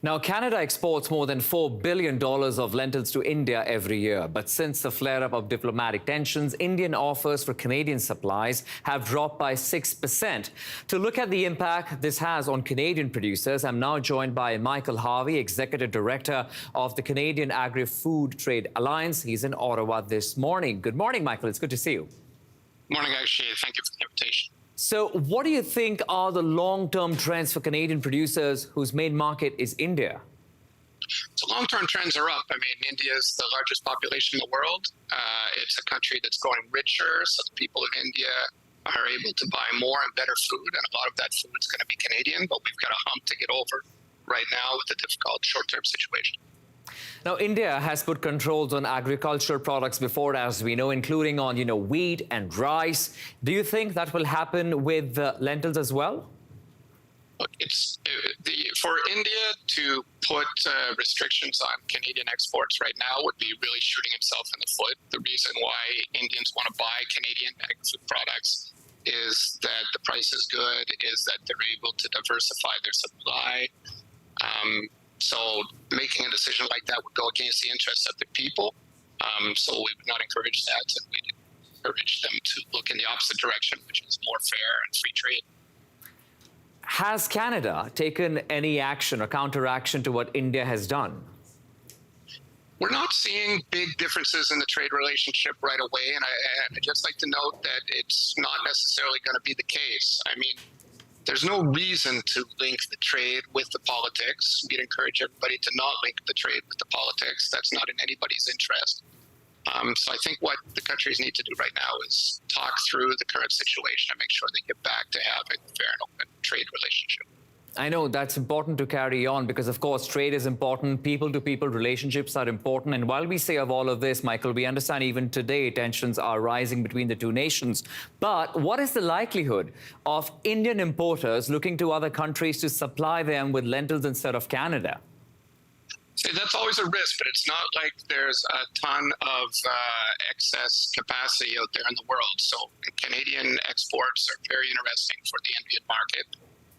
Now, Canada exports more than $4 billion of lentils to India every year. But since the flare-up of diplomatic tensions, Indian offers for Canadian supplies have dropped by 6%. To look at the impact this has on Canadian producers, I'm now joined by Michael Harvey, Executive Director of the Canadian Agri-Food Trade Alliance. He's in Ottawa this morning. Good morning, Michael. It's good to see you. Morning, Akshay. Thank you for the invitation. So what do you think are the long-term trends for Canadian producers whose main market is India? So long-term trends are up. I mean, India is the largest population in the world. It's a country that's growing richer, so the people of India are able to buy more and better food, and a lot of that food is going to be Canadian, but we've got a hump to get over right now with the difficult short-term situation. Now, India has put controls on agricultural products before, as we know, including on, wheat and rice. Do you think that will happen with lentils as well? Look, for India to put restrictions on Canadian exports right now would be really shooting itself in the foot. The reason why Indians want to buy Canadian agri-food products is that the price is good, is that they're able to diversify their supply. So making a decision like that would go against the interests of the people. So we would not encourage that, and we'd encourage them to look in the opposite direction, which is more fair and free trade. Has Canada taken any action or counteraction to what India has done? We're not seeing big differences in the trade relationship right away, and I'd just like to note that it's not necessarily going to be the case. I mean, there's no reason to link the trade with the politics. We'd encourage everybody to not link the trade with the politics. That's not in anybody's interest. So I think what the countries need to do right now is talk through the current situation and make sure they get back to having a fair and open trade relationship. I know that's important to carry on because, of course, trade is important. People-to-people relationships are important. And while we say of all of this, Michael, we understand even today tensions are rising between the two nations. But what is the likelihood of Indian importers looking to other countries to supply them with lentils instead of Canada? See, that's always a risk, but it's not like there's a ton of excess capacity out there in the world. So Canadian exports are very interesting for the Indian market.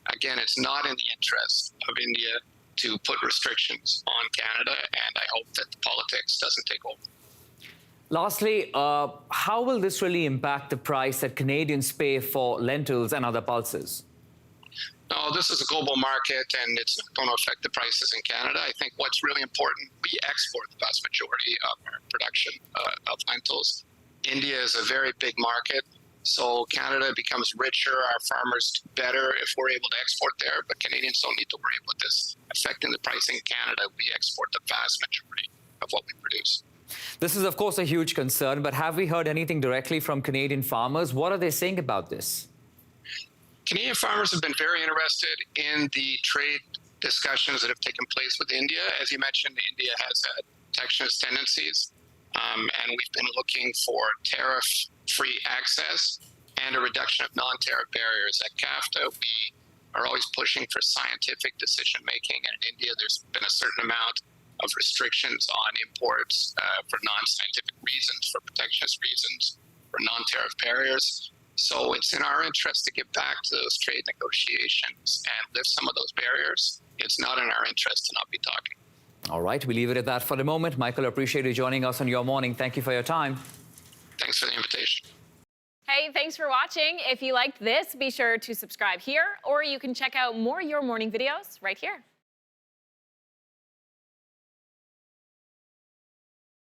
Again, it's not in the interest of India to put restrictions on Canada, and I hope that the politics doesn't take over. Lastly, how will this really impact the price that Canadians pay for lentils and other pulses? No, this is a global market, and it's not going to affect the prices in Canada. I think what's really important, we export the vast majority of our production of lentils. India is a very big market. So Canada becomes richer, our farmers do better if we're able to export there, but Canadians don't need to worry about this affecting the price in Canada. We export the vast majority of what we produce. This is, of course, a huge concern, but have we heard anything directly from Canadian farmers? What are they saying about this? Canadian farmers have been very interested in the trade discussions that have taken place with India. As you mentioned, India has protectionist tendencies, and we've been looking for tariff-free access and a reduction of non-tariff barriers. At CAFTA, we are always pushing for scientific decision-making, and in India, there's been a certain amount of restrictions on imports for non-scientific reasons, for protectionist reasons, for non-tariff barriers. So it's in our interest to get back to those trade negotiations and lift some of those barriers. It's not in our interest to not be talking. All right, we leave it at that for the moment. Michael, I appreciate you joining us on Your Morning. Thank you for your time. Thanks for the invitation. Hey, thanks for watching. If you liked this, be sure to subscribe here, or you can check out more Your Morning videos right here.